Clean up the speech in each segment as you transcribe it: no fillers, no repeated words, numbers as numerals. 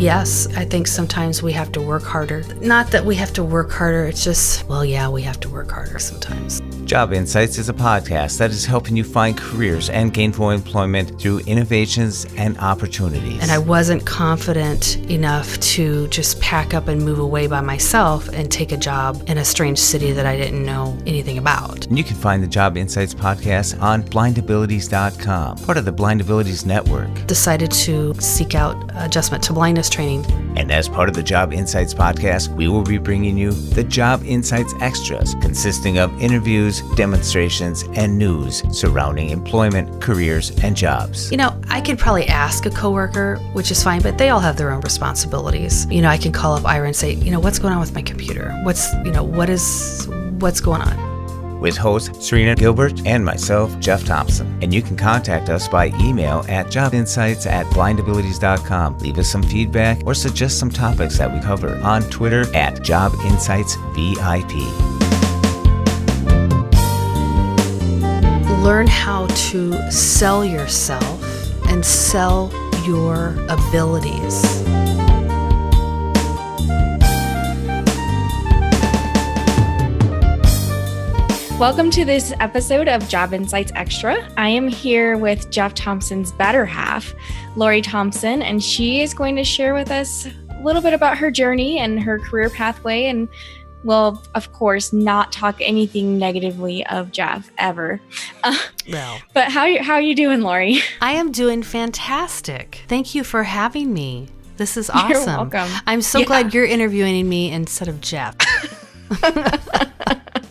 Yes, I think sometimes we have to work harder. Not that we have to work harder, it's just, well, yeah, we have to work harder sometimes. Job Insights is a podcast that is helping you find careers and gainful employment through innovations and opportunities. And I wasn't confident enough to just pack up and move away by myself and take a job in a strange city that I didn't know anything about. And you can find the Job Insights podcast on blindabilities.com, part of the Blind Abilities Network. Decided to seek out adjustment to blindness training. And as part of the Job Insights podcast, we will be bringing you the Job Insights Extras, consisting of interviews, demonstrations, and news surrounding employment, careers, and jobs. I could probably ask a coworker, which is fine, but they all have their own responsibilities. I can call up Aira and say, what's going on with my computer? What's going on? With host Serina Gilbert and myself, Jeff Thompson. And you can contact us by email at jobinsights@blindabilities.com. Leave us some feedback or suggest some topics that we cover on Twitter at JobInsightsVIP. Learn how to sell yourself and sell your abilities. Welcome to this episode of Job Insights Extra. I am here with Jeff Thompson's better half, Lori Thompson, and she is going to share with us a little bit about her journey and her career pathway, and will, of course, not talk anything negatively of Jeff ever. But how are you doing, Lori? I am doing fantastic. Thank you for having me. This is awesome. You're welcome. I'm so glad you're interviewing me instead of Jeff.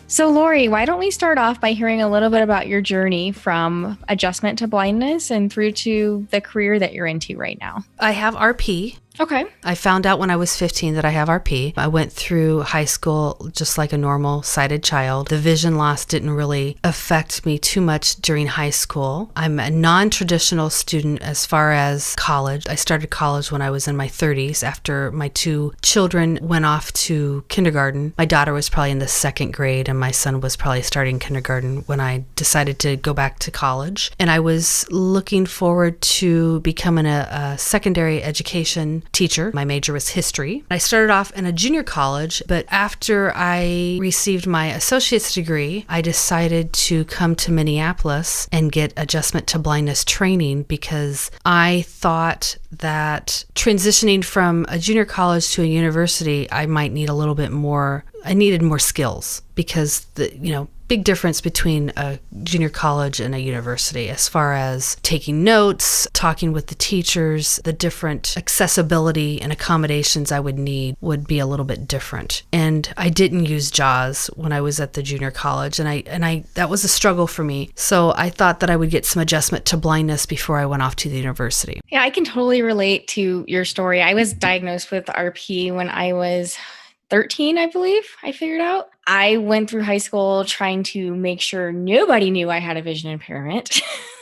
So Lori, why don't we start off by hearing a little bit about your journey from adjustment to blindness and through to the career that you're into right now? I have RP. Okay. I found out when I was 15 that I have RP. I went through high school just like a normal sighted child. The vision loss didn't really affect me too much during high school. I'm a non-traditional student as far as college. I started college when I was in my 30s after my two children went off to kindergarten. My daughter was probably in the second grade and my son was probably starting kindergarten when I decided to go back to college. And I was looking forward to becoming a secondary education teacher. My major was history. I started off in a junior college, but after I received my associate's degree, I decided to come to Minneapolis and get adjustment to blindness training because I thought that transitioning from a junior college to a university, I might need a little bit more. I needed more skills because big difference between a junior college and a university as far as taking notes, talking with the teachers, the different accessibility and accommodations I would need would be a little bit different. And I didn't use JAWS when I was at the junior college, and I that was a struggle for me. So I thought that I would get some adjustment to blindness before I went off to the university. Yeah, I can totally relate to your story. I was diagnosed with RP when I was 13, I believe, I figured out. I went through high school trying to make sure nobody knew I had a vision impairment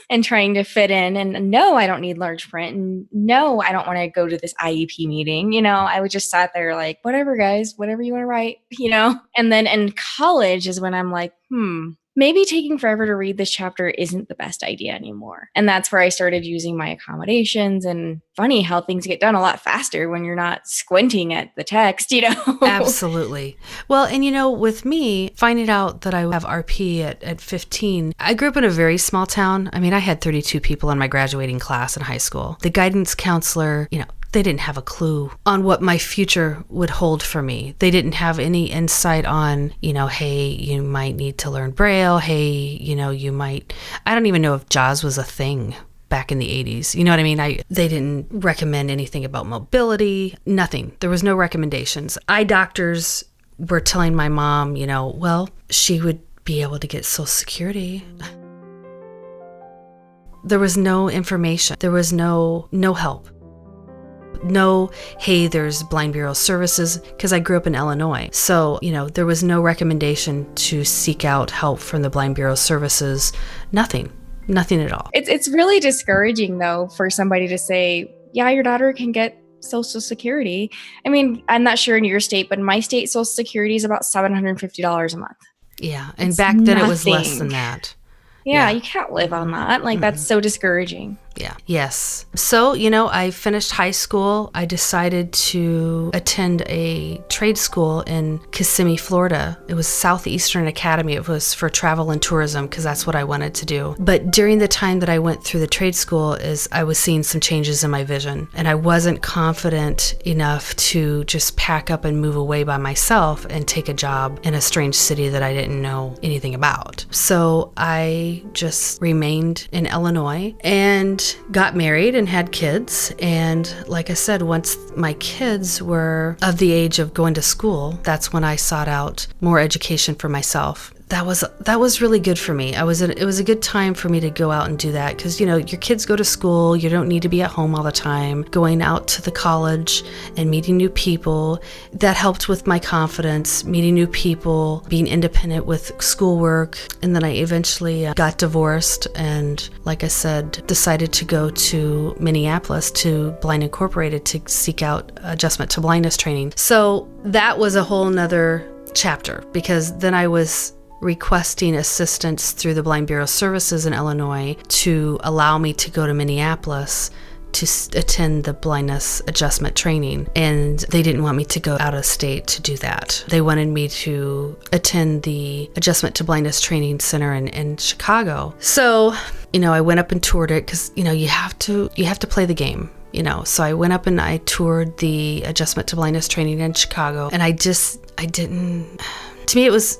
and trying to fit in. And no, I don't need large print. And no, I don't want to go to this IEP meeting. I would just sat there like, whatever, guys, whatever you want to write, And then in college is when I'm like, maybe taking forever to read this chapter isn't the best idea anymore. And that's where I started using my accommodations. And funny how things get done a lot faster when you're not squinting at the text, Absolutely. Well, and with me, finding out that I have RP at 15, I grew up in a very small town. I mean, I had 32 people in my graduating class in high school. The guidance counselor, they didn't have a clue on what my future would hold for me. They didn't have any insight on, hey, you might need to learn Braille. Hey, you might, I don't even know if JAWS was a thing back in the 80s. You know what I mean? They didn't recommend anything about mobility, nothing. There was no recommendations. Eye doctors were telling my mom, well, she would be able to get Social Security. There was no information. There was no help. No, hey, there's Blind Bureau services, because I grew up in Illinois. So, there was no recommendation to seek out help from the Blind Bureau services. Nothing at all. It's really discouraging, though, for somebody to say, yeah, your daughter can get Social Security. I mean, I'm not sure in your state, but in my state, Social Security is about $750 a month. Yeah, and back then it was less than that. Yeah, you can't live on that. Like, that's so discouraging. Yeah. Yes. So, I finished high school. I decided to attend a trade school in Kissimmee, Florida. It was Southeastern Academy. It was for travel and tourism because that's what I wanted to do. But during the time that I went through the trade school I was seeing some changes in my vision, and I wasn't confident enough to just pack up and move away by myself and take a job in a strange city that I didn't know anything about. So I just remained in Illinois and got married and had kids. And like I said, once my kids were of the age of going to school, that's when I sought out more education for myself. That was really good for me. It was a good time for me to go out and do that because, your kids go to school. You don't need to be at home all the time. Going out to the college and meeting new people, that helped with my confidence, meeting new people, being independent with schoolwork. And then I eventually got divorced and, like I said, decided to go to Minneapolis to Blind Incorporated to seek out adjustment to blindness training. So that was a whole nother chapter because then I was requesting assistance through the Blind Bureau Services in Illinois to allow me to go to Minneapolis to attend the blindness adjustment training. And they didn't want me to go out of state to do that. They wanted me to attend the Adjustment to Blindness Training Center in Chicago. So, I went up and toured it because, you have to play the game. So I went up and I toured the Adjustment to Blindness Training in Chicago, and to me it was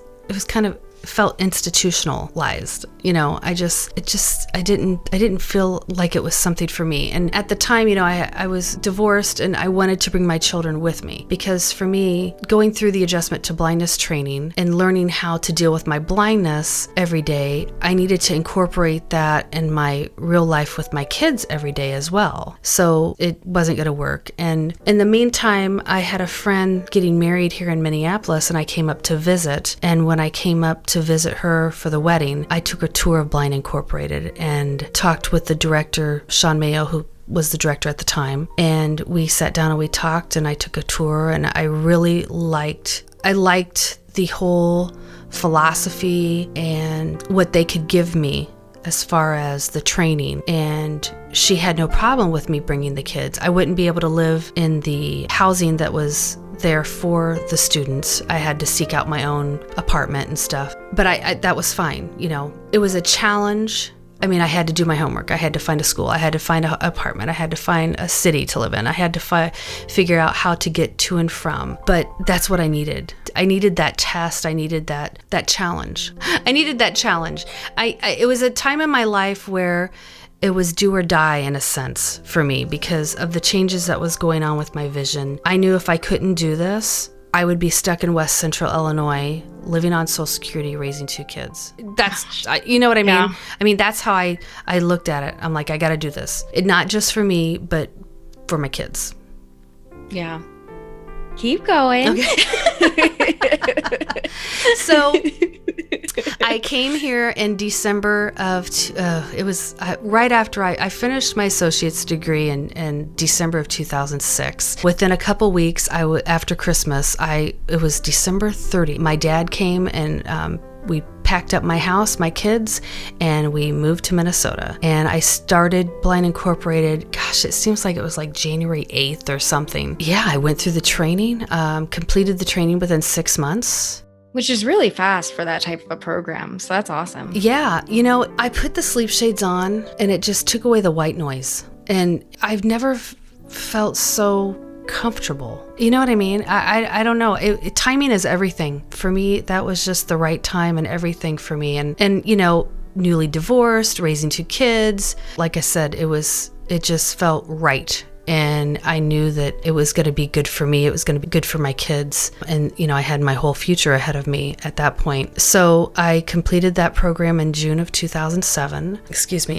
kind of felt institutionalized. I didn't feel like it was something for me. And at the time, I was divorced and I wanted to bring my children with me because for me, going through the adjustment to blindness training and learning how to deal with my blindness every day, I needed to incorporate that in my real life with my kids every day as well. So it wasn't going to work. And in the meantime, I had a friend getting married here in Minneapolis and I came up to visit. And when I came up to visit her for the wedding, I took a tour of Blind Incorporated and talked with the director, Sean Mayo, who was the director at the time. And we sat down and we talked and I took a tour and I really liked the whole philosophy and what they could give me as far as the training. And she had no problem with me bringing the kids. I wouldn't be able to live in the housing that was there for the students. I had to seek out my own apartment and stuff. But I that was fine. It was a challenge. I mean, I had to do my homework. I had to find a school. I had to find an apartment. I had to find a city to live in. I had to figure out how to get to and from. But that's what I needed. I needed that test. I needed that challenge. I needed that challenge. It was a time in my life where it was do or die in a sense for me because of the changes that was going on with my vision. I knew if I couldn't do this, I would be stuck in West Central Illinois, living on Social Security, raising 2 kids. That's, you know what I mean? Yeah. I mean, that's how I looked at it. I'm like, I got to do this. Not just for me, but for my kids. Yeah. Keep going. Okay. So I came here in December of, it was right after I finished my associate's degree in December of 2006. Within a couple weeks, after Christmas, it was December 30th. My dad came and we packed up my house, my kids, and we moved to Minnesota. And I started Blind Incorporated, gosh, it seems like it was like January 8th or something. Yeah, I went through the training, completed the training within 6 months. Which is really fast for that type of a program. So that's awesome. Yeah, I put the sleep shades on and it just took away the white noise. And I've never felt so comfortable. You know what I mean? I don't know. Timing is everything. For me, that was just the right time and everything for me. And newly divorced, raising 2 kids. Like I said, it just felt right. And I knew that it was going to be good for me. It was going to be good for my kids. And, I had my whole future ahead of me at that point. So I completed that program in June of 2007.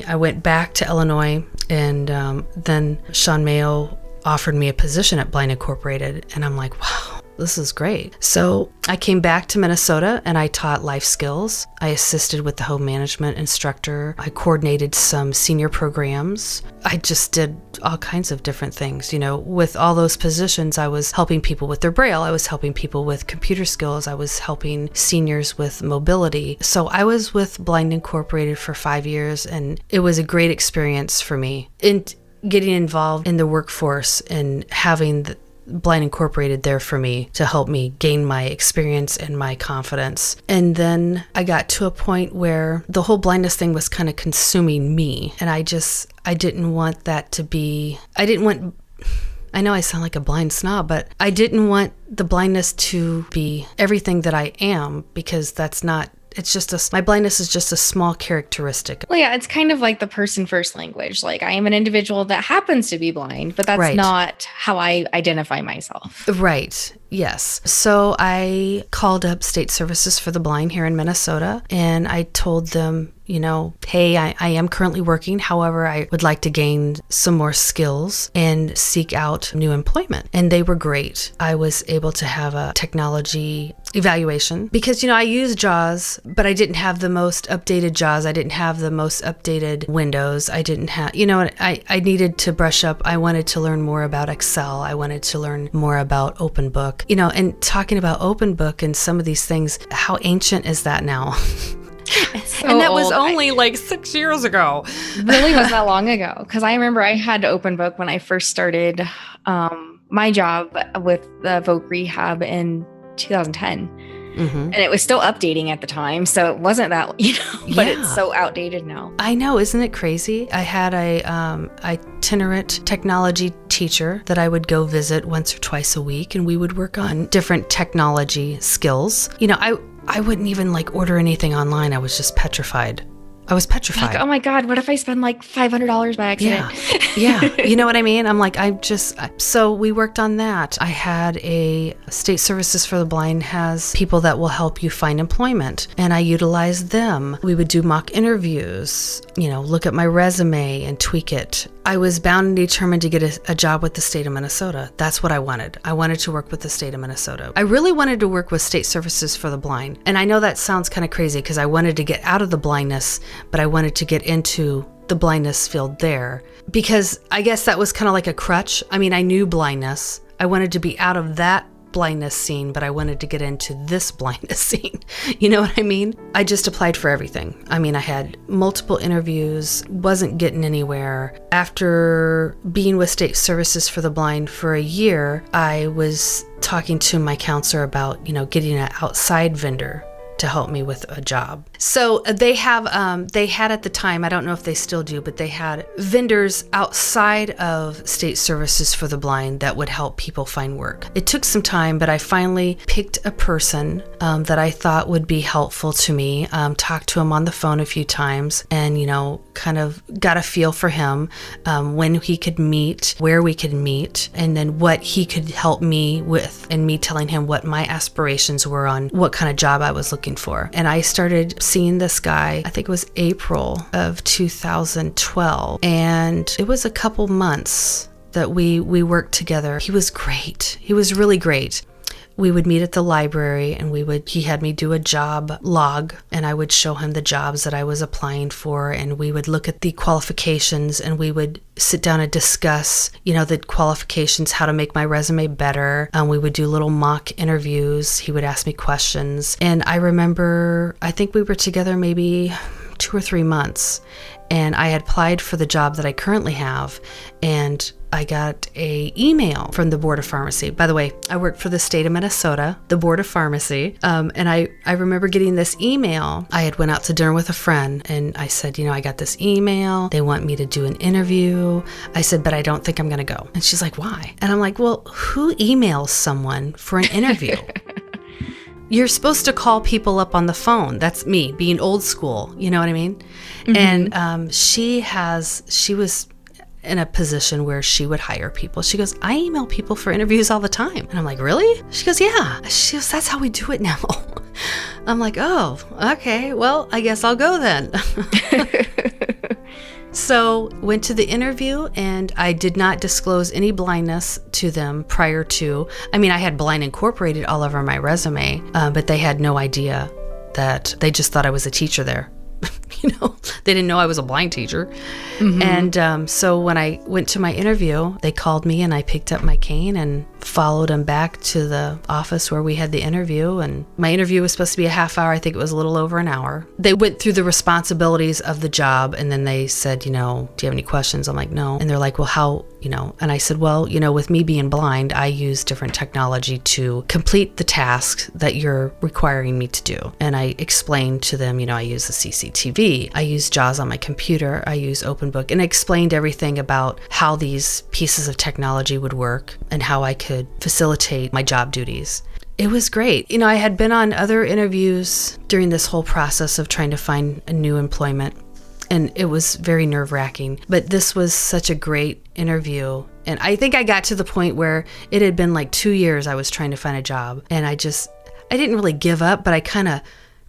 I went back to Illinois and then Sean Mayo offered me a position at Blind Incorporated. And I'm like, wow, this is great. So I came back to Minnesota and I taught life skills. I assisted with the home management instructor. I coordinated some senior programs. I just did all kinds of different things. With all those positions, I was helping people with their Braille. I was helping people with computer skills. I was helping seniors with mobility. So I was with Blind Incorporated for 5 years, and it was a great experience for me. And getting involved in the workforce and having the Blind Incorporated there for me to help me gain my experience and my confidence. And then I got to a point where the whole blindness thing was kind of consuming me. And I didn't want that to be, I know I sound like a blind snob, but I didn't want the blindness to be everything that I am, because that's not, my blindness is just a small characteristic. Well, yeah, it's kind of like the person first language. Like, I am an individual that happens to be blind, but that's not how I identify myself. Right. Yes. So I called up State Services for the Blind here in Minnesota, and I told them, hey, I am currently working. However, I would like to gain some more skills and seek out new employment. And they were great. I was able to have a technology evaluation because, I use JAWS, but I didn't have the most updated JAWS. I didn't have the most updated Windows. I didn't have, I needed to brush up. I wanted to learn more about Excel. I wanted to learn more about OpenBook. And talking about OpenBook and some of these things, how ancient is that now? So and that was old. only like 6 years ago. Really wasn't that long ago. Because I remember I had OpenBook when I first started my job with the Voc Rehab in 2010. Mm-hmm. And it was still updating at the time. So it wasn't that, but it's so outdated now. I know. Isn't it crazy? I had a itinerant technology teacher that I would go visit once or twice a week, and we would work on different technology skills. I wouldn't even order anything online. I was just petrified. Like, oh my God, what if I spend like $500 by accident? Yeah. You know what I mean? I'm like, so we worked on that. I had a State Services for the Blind has people that will help you find employment, and I utilized them. We would do mock interviews, look at my resume and tweak it. I was bound and determined to get a job with the state of Minnesota. That's what I wanted. I wanted to work with the state of Minnesota. I really wanted to work with State Services for the Blind. And I know that sounds kind of crazy because I wanted to get out of the blindness, but I wanted to get into the blindness field there because I guess that was kind of like a crutch. I mean, I knew blindness. I wanted to be out of that blindness scene, but I wanted to get into this blindness scene. You know what I mean? I just applied for everything. I mean, I had multiple interviews, wasn't getting anywhere. After being with State Services for the Blind for a year, I was talking to my counselor about, getting an outside vendor to help me with a job. So they had at the time, I don't know if they still do, but they had vendors outside of State Services for the Blind that would help people find work. It took some time, but I finally picked a person that I thought would be helpful to me, talked to him on the phone a few times, and, kind of got a feel for him, when he could meet, where we could meet, and then what he could help me with, and me telling him what my aspirations were on what kind of job I was looking for. And I started seeing this guy, I think it was April of 2012, and it was a couple months that we worked together. He was great. He was really great. We would meet at the library, and he had me do a job log, and I would show him the jobs that I was applying for, and we would look at the qualifications, and we would sit down and discuss, the qualifications, how to make my resume better. We would do little mock interviews. He would ask me questions. And I remember, I think we were together maybe 2 or 3 months, and I had applied for the job that I currently have, and I got an email from the Board of Pharmacy. By the way, I work for the state of Minnesota, the Board of Pharmacy. And I remember getting this email. I had went out to dinner with a friend, and I said, I got this email. They want me to do an interview. I said, but I don't think I'm going to go. And she's like, why? And I'm like, well, who emails someone for an interview? You're supposed to call people up on the phone. That's me being old school. You know what I mean? Mm-hmm. And she was in a position where she would hire people. She goes, I email people for interviews all the time. And I'm like, really? She goes, yeah. She goes, that's how we do it now. I'm like, oh, okay. Well, I guess I'll go then. So went to the interview, and I did not disclose any blindness to them prior to. I mean, I had blind incorporated all over my resume, but they had no idea that. They just thought I was a teacher there. They didn't know I was a blind teacher. Mm-hmm. And so when I went to my interview, they called me, and I picked up my cane and followed them back to the office where we had the interview. And my interview was supposed to be a half hour. I think it was a little over an hour. They went through the responsibilities of the job, and then they said, do you have any questions? I'm like, no. And they're like, well, how, and I said, well, with me being blind, I use different technology to complete the tasks that you're requiring me to do. And I explained to them, I use the CCTV, I use JAWS on my computer, I use OpenBook, and I explained everything about how these pieces of technology would work and how I could facilitate my job duties. It was great. I had been on other interviews during this whole process of trying to find a new employment, and it was very nerve-wracking. But this was such a great interview. And I think I got to the point where it had been like 2 years I was trying to find a job. And I didn't really give up, but I kind of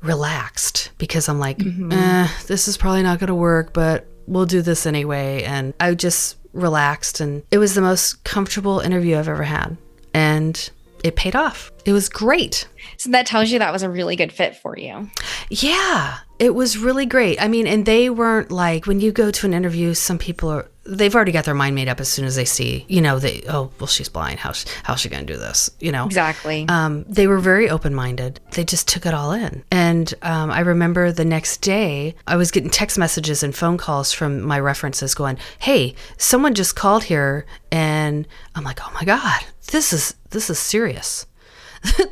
relaxed because I'm like, this is probably not going to work, but we'll do this anyway. And I just relaxed, and it was the most comfortable interview I've ever had. And it paid off. It was great. So that tells you that was a really good fit for you. Yeah, it was really great. I mean, and they weren't like, when you go to an interview, some people they've already got their mind made up as soon as they see, she's blind. How's she going to do this? Exactly. They were very open-minded. They just took it all in. And I remember the next day, I was getting text messages and phone calls from my references going, hey, someone just called here. And I'm like, oh my God, this is serious.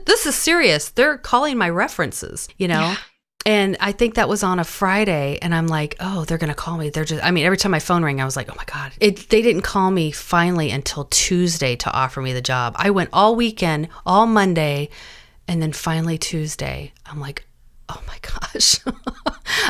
This is serious. They're calling my references, Yeah. And I think that was on a Friday, and I'm like, oh, they're going to call me. Every time my phone rang, I was like, oh my God. They didn't call me finally until Tuesday to offer me the job. I went all weekend, all Monday, and then finally Tuesday. I'm like, oh my gosh.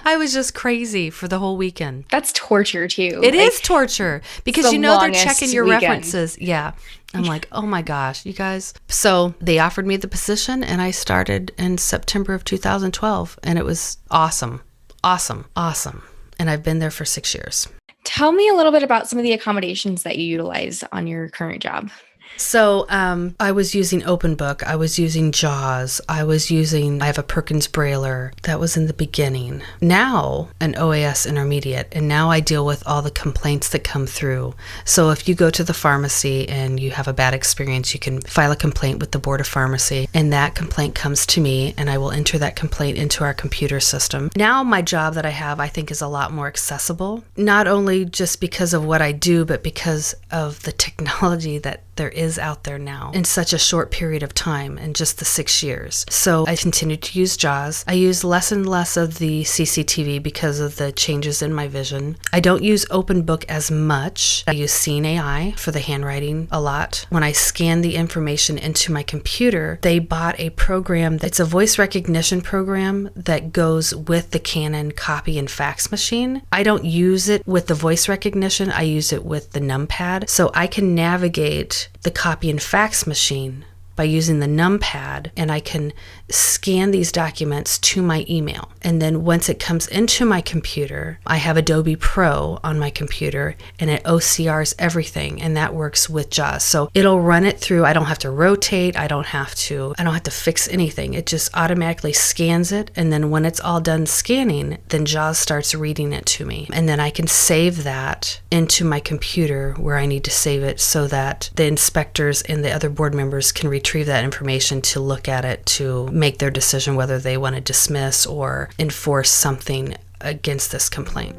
I was just crazy for the whole weekend. That's torture too. It is torture because they're checking your references. Yeah. I'm like, oh my gosh, you guys. So they offered me the position, and I started in September of 2012, and it was awesome. Awesome. Awesome. And I've been there for 6 years. Tell me a little bit about some of the accommodations that you utilize on your current job. So I was using OpenBook. I was using JAWS. I have a Perkins Brailler. That was in the beginning. Now an OAS intermediate. And now I deal with all the complaints that come through. So if you go to the pharmacy and you have a bad experience, you can file a complaint with the Board of Pharmacy. And that complaint comes to me, and I will enter that complaint into our computer system. Now my job that I have, I think, is a lot more accessible. Not only just because of what I do, but because of the technology that there is out there now in such a short period of time, in just the 6 years. So I continued to use JAWS. I use less and less of the CCTV because of the changes in my vision. I don't use OpenBook as much. I use Seeing AI for the handwriting a lot. When I scan the information into my computer, they bought a program that's a voice recognition program that goes with the Canon copy and fax machine. I don't use it with the voice recognition. I use it with the numpad. So I can navigate the copy and fax machine by using the numpad, and I can scan these documents to my email. And then once it comes into my computer, I have Adobe Pro on my computer, and it OCRs everything, and that works with JAWS. So it'll run it through. I don't have to rotate. I don't have to fix anything. It just automatically scans it, and then when it's all done scanning, then JAWS starts reading it to me. And then I can save that into my computer where I need to save it so that the inspectors and the other board members can retrieve that information to look at it to make their decision whether they want to dismiss or enforce something against this complaint.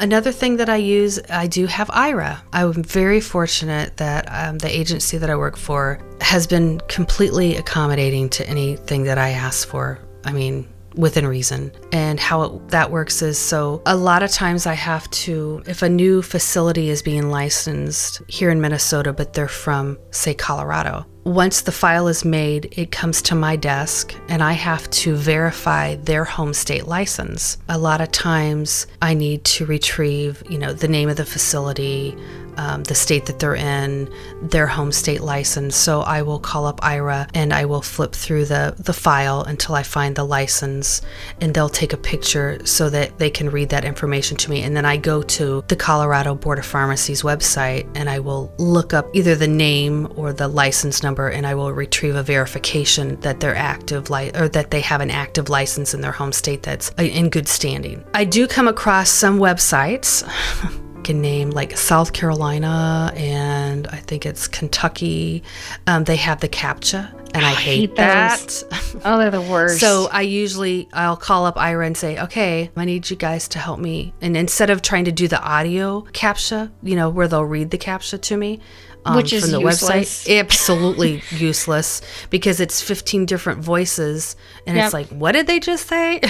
Another thing that I use, I do have Aira. I'm very fortunate that the agency that I work for has been completely accommodating to anything that I ask for. I mean, within reason. And how that works is, so a lot of times I have to, if a new facility is being licensed here in Minnesota, but they're from, say, Colorado, once the file is made, it comes to my desk and I have to verify their home state license. A lot of times I need to retrieve, the name of the facility, the state that they're in, their home state license. So I will call up Aira and I will flip through the file until I find the license, and they'll take a picture so that they can read that information to me. And then I go to the Colorado Board of Pharmacy's website and I will look up either the name or the license number, and I will retrieve a verification that they're active, or that they have an active license in their home state that's in good standing. I do come across some websites can name like South Carolina and I think it's Kentucky. They have the CAPTCHA, and I hate that. Oh, they're the worst. So I'll call up Aira and say, okay, I need you guys to help me. And instead of trying to do the audio CAPTCHA, where they'll read the CAPTCHA to me, which is from the useless. website, absolutely useless, because it's 15 different voices, and it's like, what did they just say?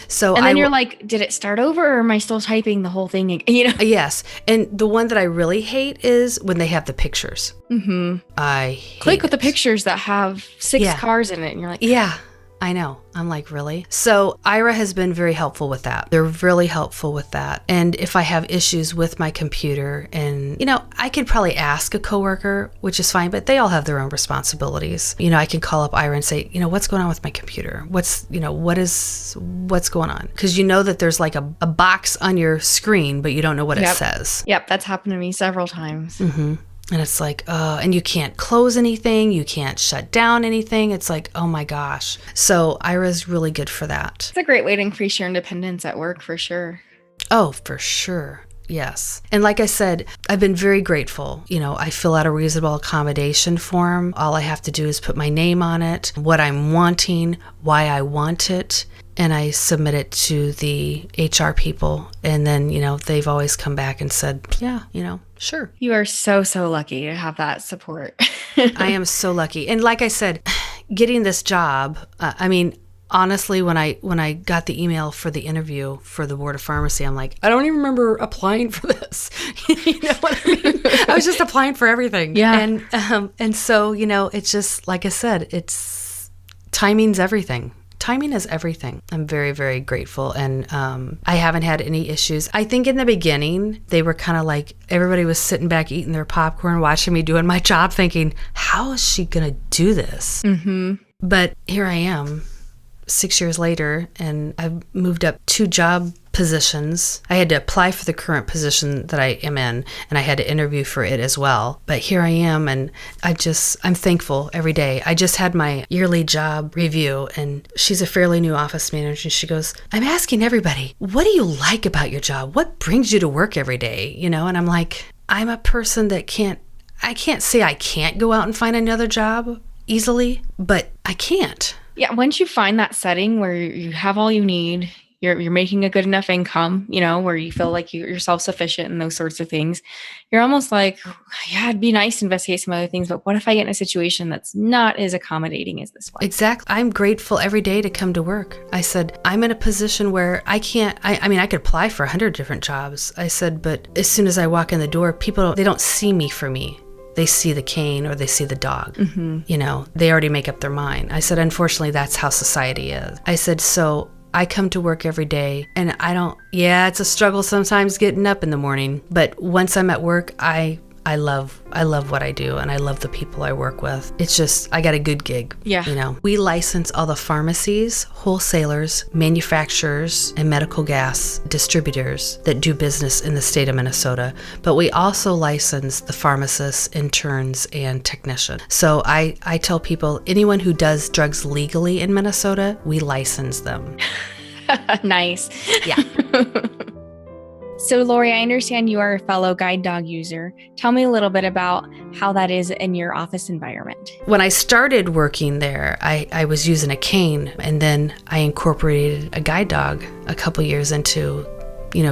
So and then you're like, did it start over, or am I still typing the whole thing again? Yes. And the one that I really hate is when they have the pictures. Mm-hmm. I hate Click with the it. pictures that have 6 cars in it, and you're like, yeah. I know. I'm like, really? So Aira has been very helpful with that. They're really helpful with that. And if I have issues with my computer, and, I could probably ask a coworker, which is fine, but they all have their own responsibilities. I can call up Aira and say, what's going on with my computer? What's going on? Because that there's like a box on your screen, but you don't know what it says. Yep. That's happened to me several times. Mm-hmm. And it's like, and you can't close anything. You can't shut down anything. It's like, oh my gosh. So Aira's really good for that. It's a great way to increase your independence at work, for sure. Oh, for sure. Yes. And like I said, I've been very grateful. I fill out a reasonable accommodation form. All I have to do is put my name on it, what I'm wanting, why I want it, and I submit it to the HR people. And then, they've always come back and said, yeah, sure. You are so, so lucky to have that support. I am so lucky. And like I said, getting this job, honestly, when I got the email for the interview for the Board of Pharmacy, I'm like, I don't even remember applying for this. You know what I mean? I was just applying for everything. Yeah. And so, it's just, like I said, timing's everything. Timing is everything. I'm very, very grateful. And I haven't had any issues. I think in the beginning, they were kind of like, everybody was sitting back eating their popcorn, watching me doing my job, thinking, how is she going to do this? Mm-hmm. But here I am, 6 years later, and I've moved up 2 job positions. I had to apply for the current position that I am in, and I had to interview for it as well. But here I am, and I'm thankful every day. I just had my yearly job review, and she's a fairly new office manager, and she goes, I'm asking everybody, what do you like about your job? What brings you to work every day? And I'm like, I'm a person that I can't say I can't go out and find another job easily, but I can't. Yeah, once you find that setting where you have all you need, you're making a good enough income, where you feel like you're self-sufficient and those sorts of things, you're almost like, yeah, it'd be nice to investigate some other things, but what if I get in a situation that's not as accommodating as this one? Exactly. I'm grateful every day to come to work. I said, I'm in a position where I can't, I could apply for 100 different jobs. I said, but as soon as I walk in the door, people, they don't see me for me. They see the cane or they see the dog. Mm-hmm. They already make up their mind. I said, unfortunately, that's how society is. I said, so I come to work every day, and it's a struggle sometimes getting up in the morning, but once I'm at work, I love what I do, and I love the people I work with. It's just, I got a good gig. Yeah. We license all the pharmacies, wholesalers, manufacturers, and medical gas distributors that do business in the state of Minnesota. But we also license the pharmacists, interns, and technicians. So I tell people, anyone who does drugs legally in Minnesota, we license them. Nice. Yeah. So, Lori, I understand you are a fellow guide dog user. Tell me a little bit about how that is in your office environment. When I started working there, I was using a cane, and then I incorporated a guide dog a couple years into,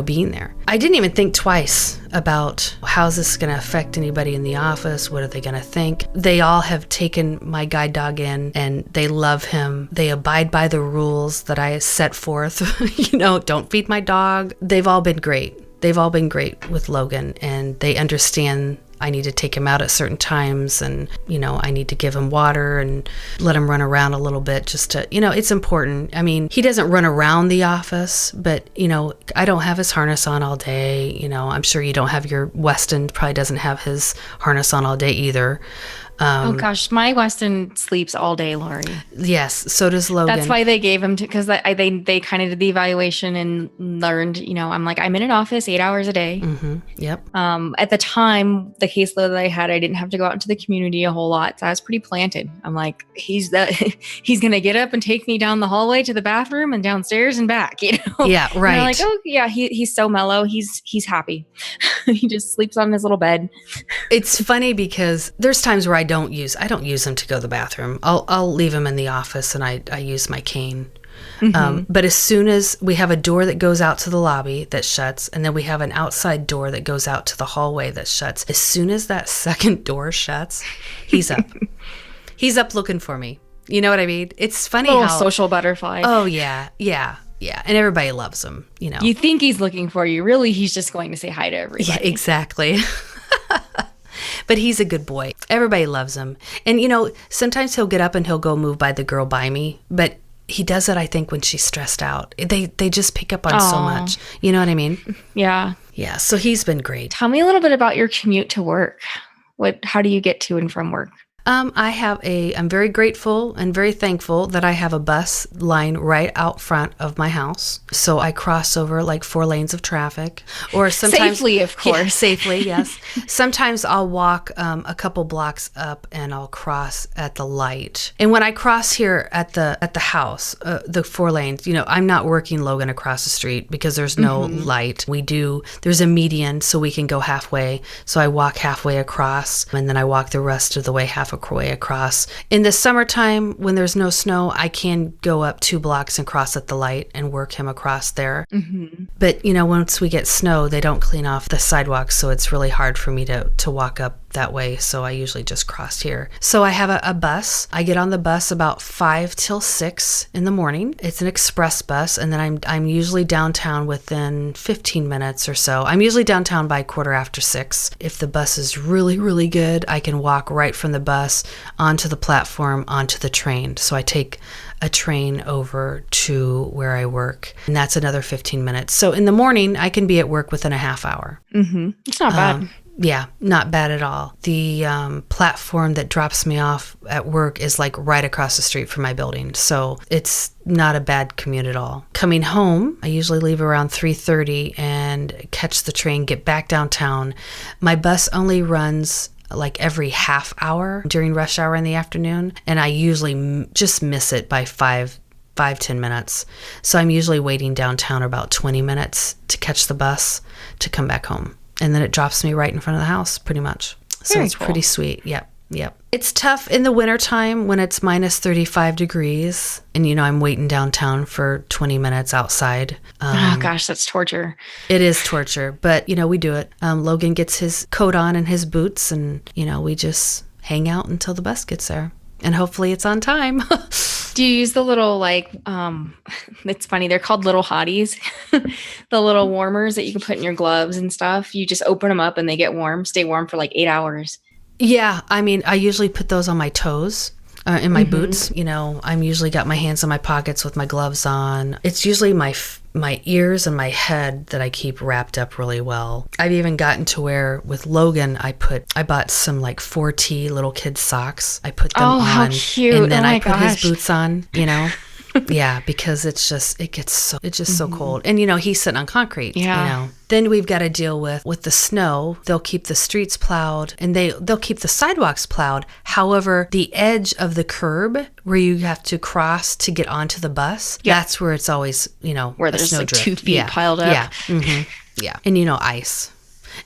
being there. I didn't even think twice about how's this going to affect anybody in the office? What are they going to think? They all have taken my guide dog in, and they love him. They abide by the rules that I set forth. Don't feed my dog. They've all been great. They've all been great with Logan, and they understand I need to take him out at certain times, and, I need to give him water and let him run around a little bit just to, it's important. I mean, he doesn't run around the office, but, I don't have his harness on all day. I'm sure you don't have your Weston probably doesn't have his harness on all day either. Oh gosh, my Weston sleeps all day, Lori. Yes, so does Logan. That's why they gave him because they kind of did the evaluation and learned. I'm in an office 8 hours a day. Mm-hmm. Yep. At the time, the caseload that I had, I didn't have to go out into the community a whole lot, so I was pretty planted. I'm like, he's gonna get up and take me down the hallway to the bathroom and downstairs and back. Yeah, right. And like, oh yeah, he's so mellow. He's happy. He just sleeps on his little bed. It's funny because there's times where I don't use him to go to the bathroom. I'll leave him in the office and I use my cane. Mm-hmm. But as soon as we have a door that goes out to the lobby that shuts, and then we have an outside door that goes out to the hallway that shuts, as soon as that second door shuts, he's up. He's up looking for me. You know what I mean? It's funny how social butterfly. Oh yeah. And everybody loves him, You think he's looking for you. Really, he's just going to say hi to everybody. Yeah, exactly. But he's a good boy. Everybody loves him. And, sometimes he'll get up and he'll go move by the girl by me. But he does it, I think, when she's stressed out. They just pick up on so much. You know what I mean? Yeah. Yeah. So he's been great. Tell me a little bit about your commute to work. How do you get to and from work? I'm very grateful and very thankful that I have a bus line right out front of my house. So I cross over like 4 lanes of traffic, or sometimes safely, of course. Yeah, safely, yes. Sometimes I'll walk a couple blocks up and I'll cross at the light. And when I cross here at the house, the 4 lanes, I'm not working Logan across the street because there's no light. There's a median so we can go halfway. So I walk halfway across and then I walk the rest of the way halfway across. In the summertime, when there's no snow, I can go up 2 blocks and cross at the light and work him across there. Mm-hmm. But, once we get snow, they don't clean off the sidewalks, so it's really hard for me to walk up that way, so I usually just cross here. So I have a bus. I get on the bus about 5 till 6 in the morning. It's an express bus, and then I'm usually downtown within 15 minutes or so. I'm usually downtown by 6:15. If the bus is really, really good, I can walk right from the bus onto the platform, onto the train. So I take a train over to where I work, and that's another 15 minutes. So in the morning, I can be at work within a half hour. Mm-hmm. It's not bad. Yeah, not bad at all. The platform that drops me off at work is like right across the street from my building. So it's not a bad commute at all. Coming home, I usually leave around 3:30 and catch the train, get back downtown. My bus only runs like every half hour during rush hour in the afternoon. And I usually just miss it by 5-10 minutes. So I'm usually waiting downtown about 20 minutes to catch the bus to come back home. And then it drops me right in front of the house, pretty much. So Very it's cool. pretty sweet. Yep. It's tough in the wintertime when it's minus 35 degrees. And, I'm waiting downtown for 20 minutes outside. Oh, gosh, that's torture. It is torture. But, we do it. Logan gets his coat on and his boots. And, we just hang out until the bus gets there. And hopefully it's on time. Do you use the little, it's funny, they're called little hotties, the little warmers that you can put in your gloves and stuff? You just open them up and they get warm, stay warm for like 8 hours. Yeah. I mean, I usually put those on my toes. In my boots, I'm usually got my hands in my pockets with my gloves on. It's usually my ears and my head that I keep wrapped up really well. I've even gotten to where with Logan, I bought some like 4T little kid socks. I put them on. How cute. And then I put gosh. his boots on, Yeah, because it's just so cold. And he's sitting on concrete. Yeah. Then we've got to deal with the snow. They'll keep the streets plowed and they'll keep the sidewalks plowed. However, the edge of the curb where you have to cross to get onto the bus, that's where it's always, where there's snow like drift. 2 feet piled up. Yeah. Mm-hmm. Yeah. And ice.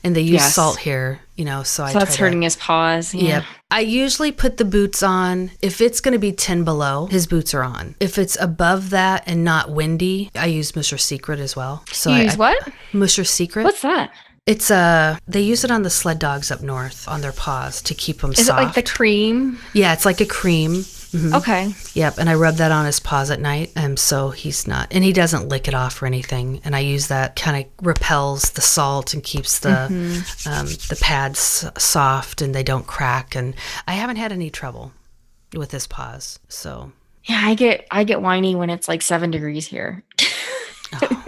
And they use salt here, so I that's hurting his paws. Yeah. Yep. I usually put the boots on. If it's going to be 10 below, his boots are on. If it's above that and not windy, I use Mr. Secret as well. So you use what? Mr. Secret. What's that? It's they use it on the sled dogs up north on their paws to keep them soft. Is it like the cream? Yeah, it's like a cream. Okay. Yep, and I rub that on his paws at night, and so he's not, and he doesn't lick it off or anything. And I use that, kind of repels the salt and keeps the pads soft and they don't crack. And I haven't had any trouble with his paws. So yeah, I get whiny when it's like 7 degrees here. oh.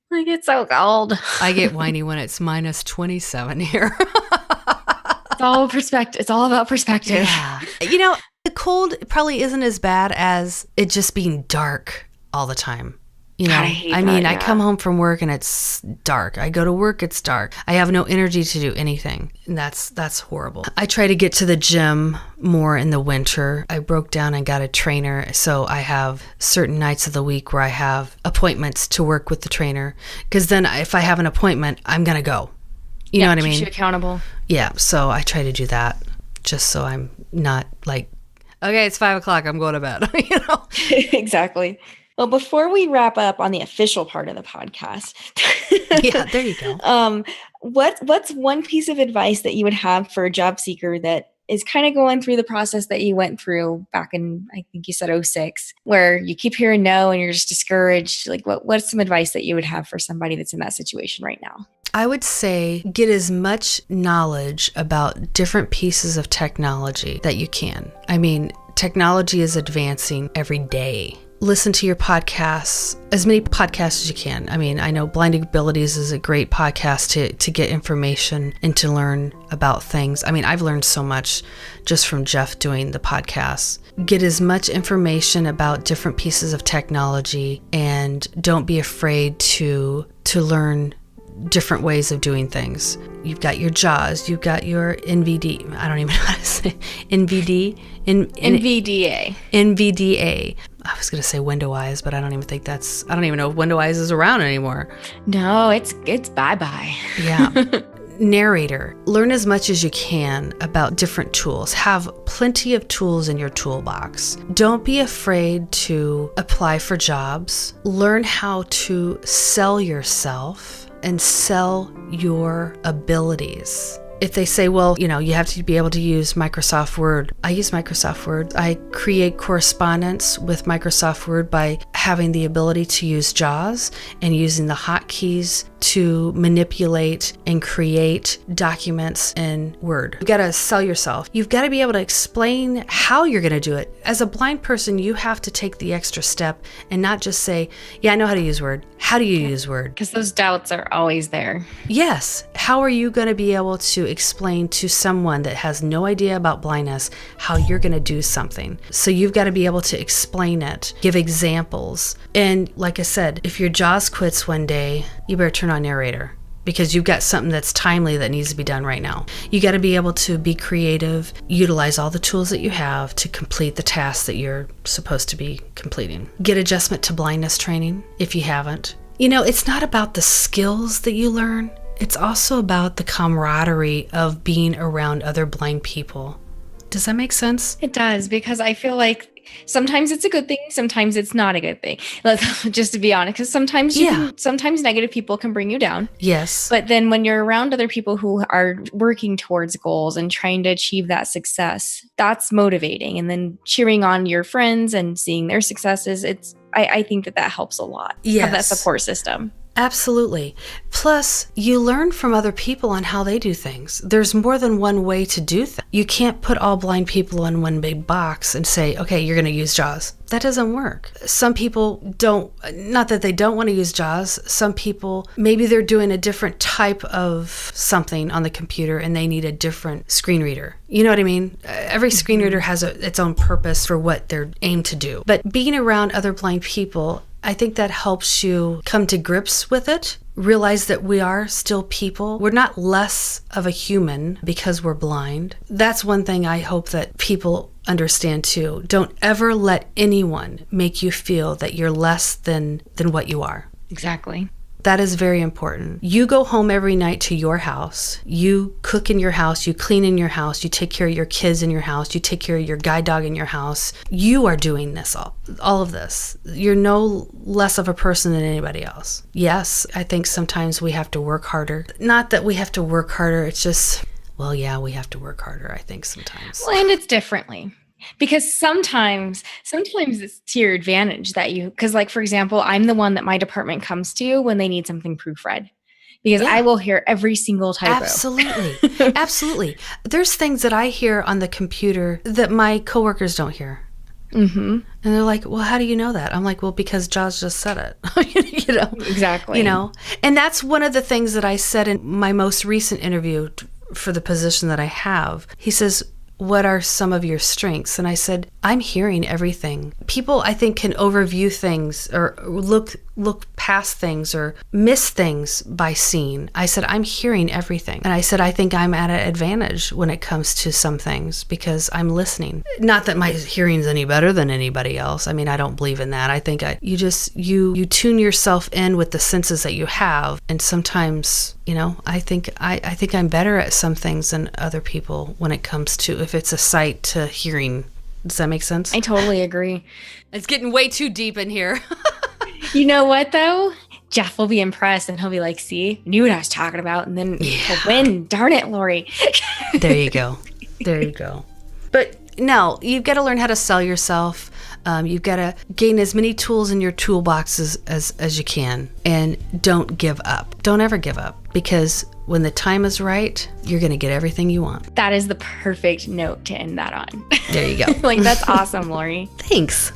Like, it's so cold. I get whiny when it's minus 27 here. It's all perspective. It's all about perspective. Yeah. You know, the cold probably isn't as bad as it just being dark all the time. You know, God, I hate I mean, that, I yeah. come home from work and it's dark. I go to work, it's dark. I have no energy to do anything. And that's horrible. I try to get to the gym more in the winter. I broke down and got a trainer. So I have certain nights of the week where I have appointments to work with the trainer. Because then if I have an appointment, I'm going to go. You know what I mean? Keeps you accountable. Yeah. So I try to do that just so I'm not like, okay, it's 5 o'clock, I'm going to bed. You know? Exactly. Well, before we wrap up on the official part of the podcast, yeah, there you go. What's one piece of advice that you would have for a job seeker that is kind of going through the process that you went through back in, I think you said 2006, where you keep hearing no and you're just discouraged? Like, what's some advice that you would have for somebody that's in that situation right now? I would say get as much knowledge about different pieces of technology that you can. I mean, technology is advancing every day. Listen to your podcasts, as many podcasts as you can. I mean, I know Blinding Abilities is a great podcast to get information and to learn about things. I mean, I've learned so much just from Jeff doing the podcasts. Get as much information about different pieces of technology and don't be afraid to learn different ways of doing things. You've got your JAWS, you've got your NVD. I don't even know how to say NVD. NVDA. NVDA. I was going to say Window-Eyes, but I don't even know if Window-Eyes is around anymore. No, it's bye-bye. Yeah. Narrator. Learn as much as you can about different tools. Have plenty of tools in your toolbox. Don't be afraid to apply for jobs. Learn how to sell yourself and sell your abilities. If they say, well, you know, you have to be able to use Microsoft Word. I use Microsoft Word. I create correspondence with Microsoft Word by having the ability to use JAWS and using the hotkeys to manipulate and create documents in Word. You've got to sell yourself. You've got to be able to explain how you're going to do it. As a blind person, you have to take the extra step and not just say, yeah, I know how to use Word. How do you use Word? Because those doubts are always there. Yes. How are you going to be able to explain to someone that has no idea about blindness how you're going to do something? So you've got to be able to explain it, give examples. And like I said, if your JAWS quits one day, you better turn on narrator because you've got something that's timely that needs to be done right now. You got to be able to be creative, utilize all the tools that you have to complete the tasks that you're supposed to be completing. Get adjustment to blindness training if you haven't. You know, it's not about the skills that you learn. It's also about the camaraderie of being around other blind people. Does that make sense? It does, because I feel like sometimes it's a good thing, sometimes it's not a good thing. Just to be honest, because sometimes negative people can bring you down. Yes. But then when you're around other people who are working towards goals and trying to achieve that success, that's motivating. And then cheering on your friends and seeing their successes, I think that helps a lot. Yes. Have that support system. Absolutely. Plus, you learn from other people on how they do things. There's more than one way to do things. You can't put all blind people in one big box and say, okay, you're going to use JAWS. That doesn't work. Some people don't, not that they don't want to use JAWS. Some people, maybe they're doing a different type of something on the computer and they need a different screen reader. You know what I mean? Every screen reader has its own purpose for what they're aimed to do. But being around other blind people, I think that helps you come to grips with it, realize that we are still people. We're not less of a human because we're blind. That's one thing I hope that people understand too. Don't ever let anyone make you feel that you're less than what you are. Exactly. That is very important. You go home every night to your house. You cook in your house. You clean in your house. You take care of your kids in your house. You take care of your guide dog in your house. You are doing this, all of this. You're no less of a person than anybody else. Yes, I think sometimes we have to work harder. Not that we have to work harder. It's just, well, yeah, we have to work harder, I think sometimes. Well, and it's differently. Because sometimes it's to your advantage that because like, for example, I'm the one that my department comes to when they need something proofread. Because I will hear every single typo. Absolutely. Absolutely. There's things that I hear on the computer that my coworkers don't hear. Mm-hmm. And they're like, well, how do you know that? I'm like, well, because Jaws just said it. Exactly. And that's one of the things that I said in my most recent interview for the position that I have. He says, what are some of your strengths? And I said, I'm hearing everything. People, I think, can overview things or look past things or miss things by seeing. I said, I'm hearing everything. And I said, I think I'm at an advantage when it comes to some things because I'm listening. Not that my hearing's any better than anybody else. I mean, I don't believe in that. I think you tune yourself in with the senses that you have. And sometimes, I think I'm better at some things than other people when it comes to if it's a sight to hearing. Does that make sense? I totally agree. It's getting way too deep in here. You know what, though? Jeff will be impressed and he'll be like, see, knew what I was talking about. And then he'll win. Darn it, Lori. There you go. But no, you've got to learn how to sell yourself. You've got to gain as many tools in your toolbox as you can. And don't give up. Don't ever give up. Because when the time is right, you're going to get everything you want. That is the perfect note to end that on. There you go. That's awesome, Lori. Thanks.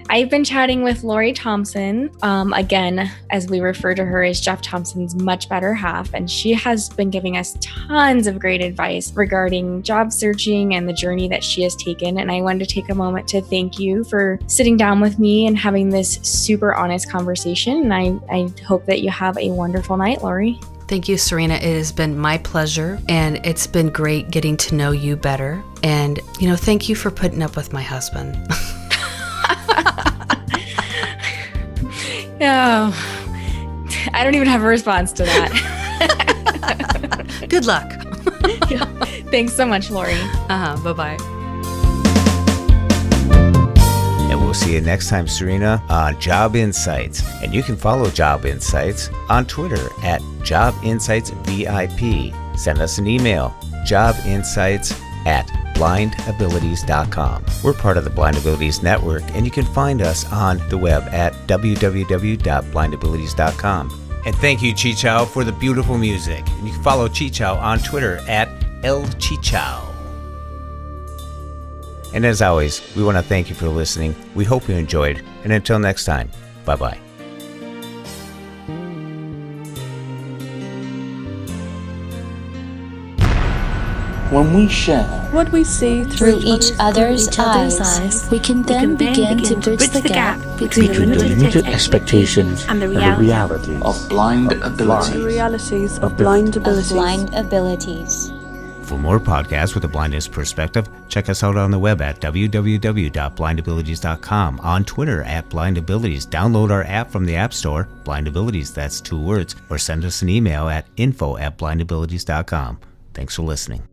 I've been chatting with Lori Thompson, again, as we refer to her as Jeff Thompson's much better half, and she has been giving us tons of great advice regarding job searching and the journey that she has taken. And I wanted to take a moment to thank you for sitting down with me and having this super honest conversation. And I hope that you have a wonderful night, Lori. Thank you, Serina. It has been my pleasure, and it's been great getting to know you better. And, thank you for putting up with my husband. No, I don't even have a response to that. Good luck. Yeah. Thanks so much, Lori. Bye-bye. And we'll see you next time, Serina, on Job Insights. And you can follow Job Insights on Twitter at Job Insights VIP. Send us an email, jobinsights@blindabilities.com. We're part of the Blind Abilities Network, and you can find us on the web at www.blindabilities.com. And thank you, Chichow, for the beautiful music. And you can follow Chichow on Twitter at El Chichow. And as always, we want to thank you for listening. We hope you enjoyed. And until next time, bye-bye. When we share what we see through each other's eyes, we can then begin to bridge the gap between the limited expectations and the realities of blind abilities. The realities of blind abilities. For more podcasts with a blindness perspective, check us out on the web at www.blindabilities.com, on Twitter at blindabilities. Download our app from the App Store, blindabilities, that's 2 words, or send us an email at info@blindabilities.com. Thanks for listening.